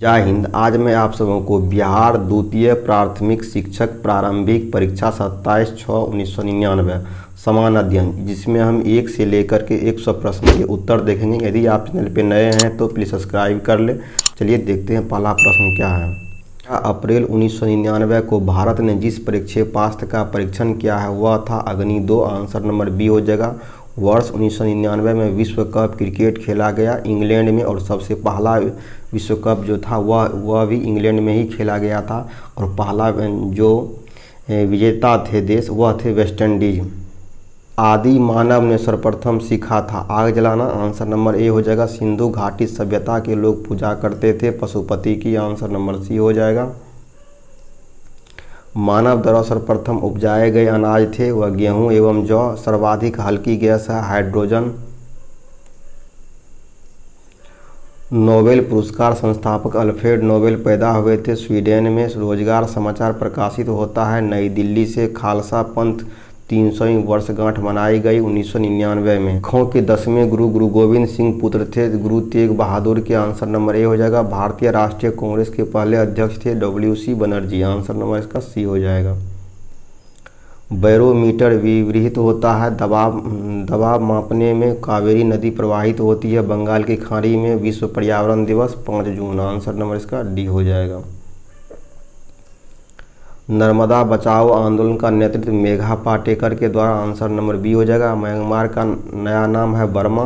जय हिंद। आज मैं आप सबों को बिहार द्वितीय प्राथमिक शिक्षक प्रारंभिक परीक्षा 27/6/1999 समान अध्ययन, जिसमें हम 1 से लेकर के 100 प्रश्न के उत्तर देखेंगे। यदि आप चैनल पे नए हैं तो प्लीज़ सब्सक्राइब कर ले। चलिए देखते हैं पहला प्रश्न क्या है। अप्रैल 1999 को भारत ने जिस प्रक्षेपास्त्र का परीक्षण किया है वह था अग्नि 2। आंसर नंबर बी हो जाएगा। वर्ष 1999 में विश्व कप क्रिकेट खेला गया इंग्लैंड में, और सबसे पहला विश्व कप जो था वह भी इंग्लैंड में ही खेला गया था, और पहला जो विजेता थे देश वह थे वेस्ट इंडीज। आदि मानव ने सर्वप्रथम सीखा था आग जलाना। आंसर नंबर ए हो जाएगा। सिंधु घाटी सभ्यता के लोग पूजा करते थे पशुपति की। आंसर नंबर सी हो जाएगा। मानव द्वारा सर्वप्रथम उपजाए गए अनाज थे वह गेहूं एवं जौ। सर्वाधिक हल्की गैस है हाइड्रोजन। नोबेल पुरस्कार संस्थापक अल्फ्रेड नोबेल पैदा हुए थे स्वीडन में। रोजगार समाचार प्रकाशित होता है नई दिल्ली से। खालसा पंथ 300वीं वर्षगांठ मनाई गई 1999 में। सिखों के 10वें गुरु गोविंद सिंह पुत्र थे गुरु तेग बहादुर के। आंसर नंबर ए हो जाएगा। भारतीय राष्ट्रीय कांग्रेस के पहले अध्यक्ष थे WC बनर्जी। आंसर नंबर इसका सी हो जाएगा। बैरोमीटर विवृत होता है दबाव मापने में। कावेरी नदी प्रवाहित होती है बंगाल की खाड़ी में। विश्व पर्यावरण दिवस 5 जून। आंसर नंबर इसका डी हो जाएगा। नर्मदा बचाओ आंदोलन का नेतृत्व मेघा पाटेकर के द्वारा। आंसर नंबर बी हो जाएगा। म्यांमार का नया नाम है बर्मा।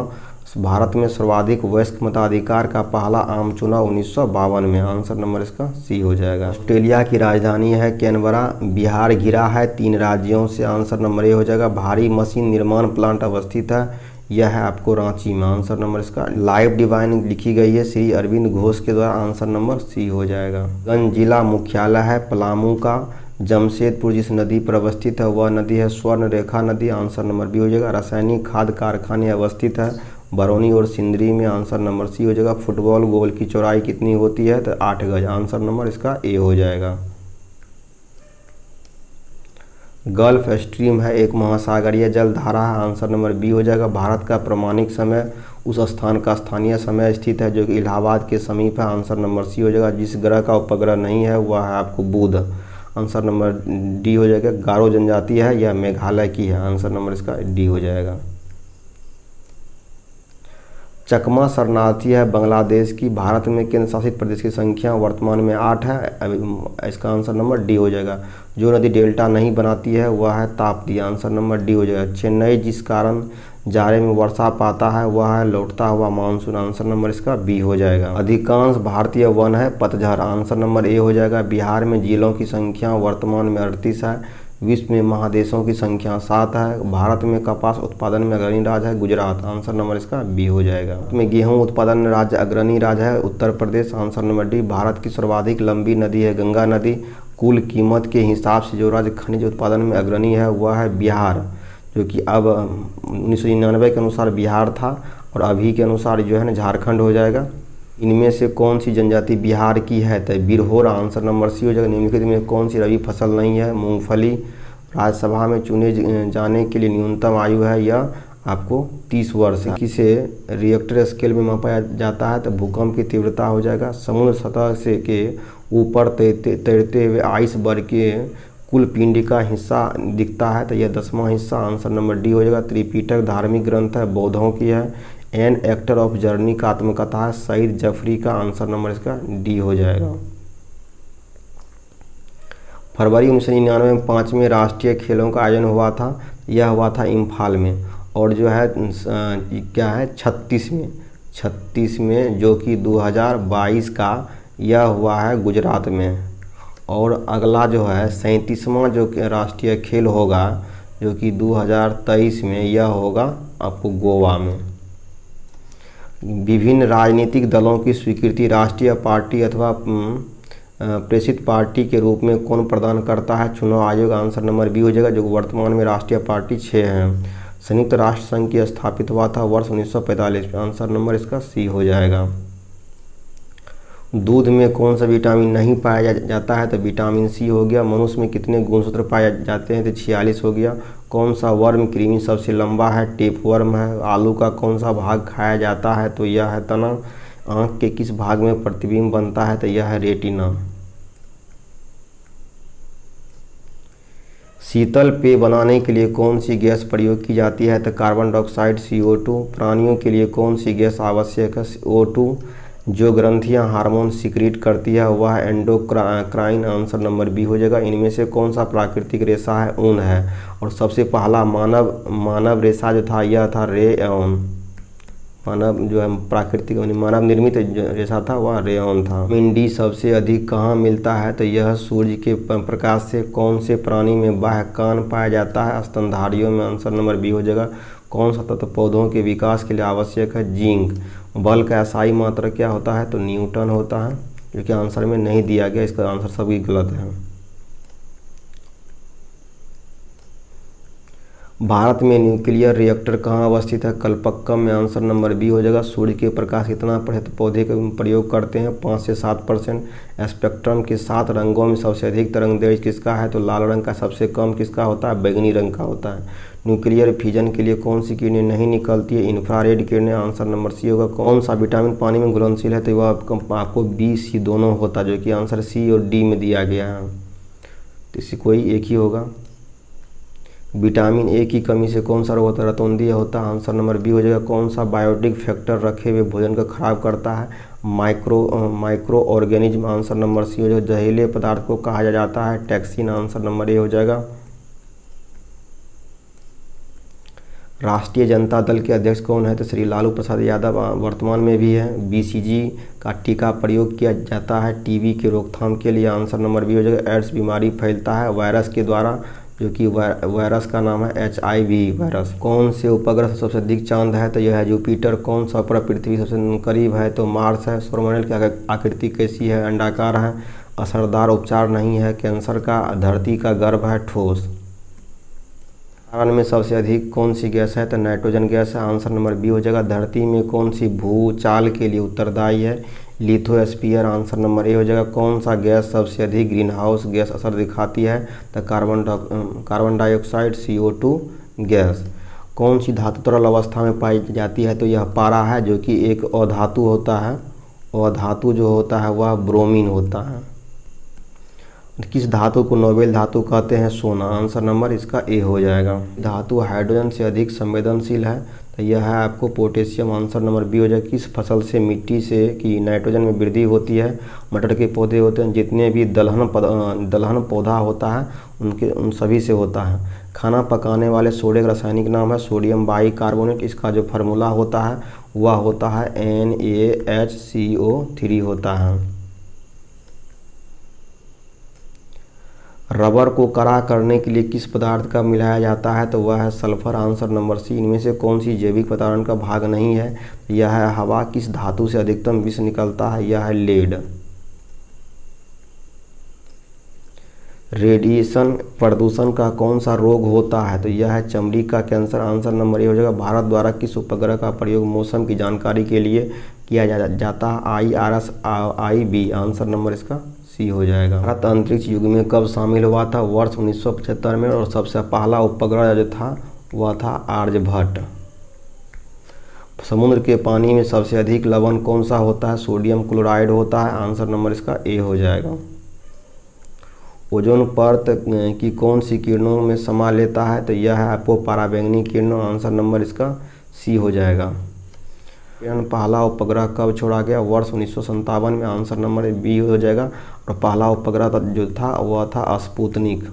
भारत में सर्वाधिक वयस्क मताधिकार का पहला आम चुनाव 1952 में। आंसर नंबर इसका सी हो जाएगा। ऑस्ट्रेलिया की राजधानी है कैनबरा। बिहार घिरा है 3 राज्यों से। आंसर नंबर ए हो जाएगा। भारी मशीन निर्माण प्लांट अवस्थित है यह है आपको रांची में। आंसर नंबर इसका। लाइफ डिवाइन लिखी गई है श्री अरविंद घोष के द्वारा। आंसर नंबर सी हो जाएगा। गंज जिला मुख्यालय है पलामू का। जमशेदपुर जिस नदी पर अवस्थित है वह नदी है स्वर्ण रेखा नदी। आंसर नंबर बी हो जाएगा। रासायनिक खाद कारखाने अवस्थित है बरौनी और सिंदरी में। आंसर नंबर सी हो जाएगा। फुटबॉल गोल की चौड़ाई कितनी होती है तो 8 गज। आंसर नंबर इसका ए हो जाएगा। गल्फ स्ट्रीम है एक महासागरीय जल धारा है। आंसर नंबर बी हो जाएगा। भारत का प्रमाणिक समय उस स्थान का स्थानीय समय स्थित है जो कि इलाहाबाद के समीप है। आंसर नंबर सी हो जाएगा। जिस ग्रह का उपग्रह नहीं है वह है आपको बुध। आंसर नंबर डी हो जाएगा। गारो जनजाति है यह मेघालय की है। आंसर नंबर इसका डी हो जाएगा। चकमा शरणार्थी है बांग्लादेश की। भारत में केंद्र शासित प्रदेश की संख्या वर्तमान में 8 है। इसका आंसर नंबर डी हो जाएगा। जो नदी डेल्टा नहीं बनाती है वह है ताप्ती। आंसर नंबर डी हो जाएगा। चेन्नई जिस कारण जाड़े में वर्षा पाता है वह है लौटता हुआ मानसून। आंसर नंबर इसका बी हो जाएगा। अधिकांश भारतीय वन है पतझड़। आंसर नंबर ए हो जाएगा। बिहार में जिलों की संख्या वर्तमान में 38 है। विश्व में महादेशों की संख्या 7 है। भारत में कपास उत्पादन में अग्रणी राज्य है गुजरात। आंसर नंबर इसका बी हो जाएगा। में गेहूं उत्पादन राज्य अग्रणी राज्य है Uttar Pradesh. Answer number D. Bharat की सर्वाधिक लंबी नदी है गंगा नदी। कुल कीमत के हिसाब से जो राज्य खनिज उत्पादन में अग्रणी है वह है बिहार, जो कि अब 1999 के अनुसार बिहार था और अभी के अनुसार जो है ना झारखंड हो जाएगा। इनमें से कौन सी जनजाति बिहार की है तो बिरहोर। आंसर नंबर सी हो जाएगा। निम्नलिखित में कौन सी रबी फसल नहीं है मूंगफली। राज्यसभा में चुने जाने के लिए न्यूनतम आयु है यह आपको 30 वर्ष। किसे रिएक्टर स्केल में मापा जाता है तो भूकंप की तीव्रता हो जाएगा। समुद्र सतह से के ऊपर तैरते हुए आइसबर्ग के कुल पिंड का हिस्सा दिखता है तो यह 10वां हिस्सा। आंसर नंबर डी हो जाएगा। त्रिपिटक धार्मिक ग्रंथ है बौद्धों की है। एन एक्टर ऑफ जर्नी का आत्मकथा है सईद जफरी का। आंसर नंबर इसका डी हो जाएगा। फरवरी 1999 में 5वें राष्ट्रीय खेलों का आयोजन हुआ था। यह हुआ था इम्फाल में, और जो है क्या है 36 में जो कि 2022 का यह हुआ है गुजरात में। और अगला जो है 37वां जो राष्ट्रीय खेल होगा जो कि 2023 में यह होगा आपको गोवा में। विभिन्न राजनीतिक दलों की स्वीकृति राष्ट्रीय पार्टी अथवा प्रेषित पार्टी के रूप में कौन प्रदान करता है चुनाव आयोग। आंसर नंबर बी हो जाएगा। जो वर्तमान में राष्ट्रीय पार्टी 6 हैं। संयुक्त राष्ट्र संघ की स्थापित हुआ था वर्ष 1945 में। आंसर नंबर इसका सी हो जाएगा। दूध में कौन सा विटामिन नहीं पाया जाता है तो विटामिन सी हो गया। मनुष्य में कितने गुणसूत्र पाए जाते हैं तो 46 हो गया। कौन सा वर्म कृमि सबसे लंबा है टेपवर्म है। आलू का कौन सा भाग खाया जाता है तो यह है तना। आँख के किस भाग में प्रतिबिंब बनता है? तो यह है रेटिना। शीतल पेय बनाने के लिए कौन सी गैस प्रयोग की जाती है? तो कार्बन डाइऑक्साइड CO2। प्राणियों के लिए कौन सी गैस आवश्यक है? O2। जो ग्रंथियां हार्मोन सिक्रीट करती है वह एंडोक्राइन, आंसर नंबर बी हो जाएगा। इनमें से कौन सा प्राकृतिक रेशा है? ऊन है। और सबसे पहला मानव रेशा जो था यह था रेयॉन। मानव जो है प्राकृतिक मानव निर्मित रेशा था वह रेयॉन था। विटामिन डी सबसे अधिक कहाँ मिलता है? तो यह सूर्य के प्रकाश से। कौन से प्राणी में बाह्य कान पाया जाता है? स्तनधारियों में, आंसर नंबर बी हो जाएगा। कौन सा तत्व पौधों के विकास के लिए आवश्यक है? जिंक। बल का SI मात्रा क्या होता है? तो न्यूटन होता है, जो कि आंसर में नहीं दिया गया, इसका आंसर सभी गलत है। भारत में न्यूक्लियर रिएक्टर कहाँ अवस्थित है? कलपक्कम में, आंसर नंबर बी हो जाएगा। सूर्य के प्रकाश कितना प्रतिशत पौधे का प्रयोग करते हैं? 5 से 7%। स्पेक्ट्रम के 7 रंगों में सबसे अधिक तरंगदैर्घ्य किसका है? तो लाल रंग का। सबसे कम किसका होता है? बैंगनी रंग का होता है। न्यूक्लियर फिजन के लिए कौन सी किरणें नहीं निकलती है? इंफ्रारेड किरणें, आंसर नंबर सी होगा। कौन सा विटामिन पानी में घुलनशील है? तो वह आपको बी सी दोनों होता है, जो कि आंसर सी और डी में दिया गया है, तो इसी कोई एक ही होगा। विटामिन ए की कमी से कौन सा रोग होता है? रतौंधी होता है, आंसर नंबर बी हो जाएगा। कौन सा बायोटिक फैक्टर रखे हुए भोजन को खराब करता है? Micro organism, answer number C हो जाएगा। जहरीले पदार्थ को कहा जाता है टॉक्सिन, आंसर नंबर ए हो जाएगा। राष्ट्रीय जनता दल के अध्यक्ष कौन है? तो श्री लालू प्रसाद यादव वर्तमान में भी है। BCG का टीका प्रयोग किया जाता है टीबी के रोकथाम के लिए, आंसर नंबर बी हो जाएगा। एड्स बीमारी फैलता है वायरस के द्वारा, जो कि वायरस का नाम है HIV वायरस। कौन से उपग्रह सबसे अधिक चांद है? तो यह है जुपिटर। कौन सा उपग्रह पृथ्वी सबसे करीब है? तो मार्स है। सौरमंडल की आकृति कैसी है? अंडाकार है। असरदार उपचार नहीं है कैंसर का। धरती का गर्भ है ठोस। वातावरण में सबसे अधिक कौन सी गैस है? तो नाइट्रोजन गैस है, आंसर नंबर बी हो जाएगा। धरती में कौन सी भूचाल के लिए उत्तरदायी है? लिथोस्फीयर, आंसर नंबर ए हो जाएगा। कौन सा गैस सबसे अधिक ग्रीन हाउस गैस असर दिखाती है? तो कार्बन डाइऑक्साइड CO2 गैस। कौन सी धातु तरल अवस्था में पाई जाती है? तो यह पारा है, जो कि एक अधातु होता है। अधातु जो होता है वह ब्रोमीन होता है। किस धातु को नोबेल धातु कहते हैं? सोना, आंसर नंबर इसका ए हो जाएगा। धातु हाइड्रोजन से अधिक संवेदनशील है? तो यह है आपको पोटेशियम, आंसर नंबर बी हो जाएगा। किस फसल से मिट्टी से कि नाइट्रोजन में वृद्धि होती है? मटर के पौधे होते हैं। जितने भी दलहन पौधा होता है उन सभी से होता है। खाना पकाने वाले सोडे का रासायनिक नाम है सोडियम बाइकार्बोनेट। इसका जो फार्मूला होता है वह होता है NaHCO3 होता है। रबर को कड़ा करने के लिए किस पदार्थ का मिलाया जाता है? तो वह है सल्फर, आंसर नंबर सी। इनमें से कौन सी जैविक वातावरण का भाग नहीं है? यह है हवा। किस धातु से अधिकतम विष निकलता है? यह है लेड। रेडिएशन प्रदूषण का कौन सा रोग होता है? तो यह है चमड़ी का कैंसर, आंसर नंबर ए हो जाएगा। भारत द्वारा किस उपग्रह का प्रयोग मौसम की जानकारी के लिए किया जाता है? IRS-IB, आंसर नंबर इसका सी हो जाएगा। भारत अंतरिक्ष युग में कब शामिल हुआ था? वर्ष 1975 में। और सबसे पहला उपग्रह जो था वह था आर्यभट्ट। समुद्र के पानी में सबसे अधिक लवण कौन सा होता है? सोडियम क्लोराइड होता है, आंसर नंबर इसका ए हो जाएगा। ओजोन परत की कौन सी किरणों में समा लेता है? तो यह है आपको पराबैंगनी किरणों, आंसर नंबर इसका सी हो जाएगा। पहला उपग्रह कब छोड़ा गया? वर्ष 1957 में, आंसर नंबर बी हो जाएगा। और पहला उपग्रह जो था वह था स्पुतनिक।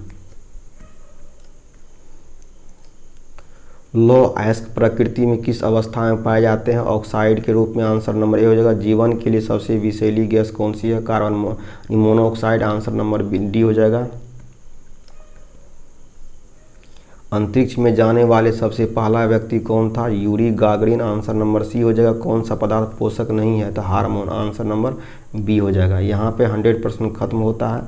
लौह अयस्क प्रकृति में किस अवस्था में पाए जाते हैं? ऑक्साइड के रूप में, आंसर नंबर ए हो जाएगा। जीवन के लिए सबसे विषैली गैस कौन सी है? Carbon monoxide, answer number D हो जाएगा। अंतरिक्ष में जाने वाले सबसे पहला व्यक्ति कौन था? Yuri Gagarin, answer number C हो जाएगा। कौन सा पदार्थ पोषक नहीं है? तो हार्मोन, आंसर नंबर बी हो जाएगा। यहाँ पे 100% खत्म होता है।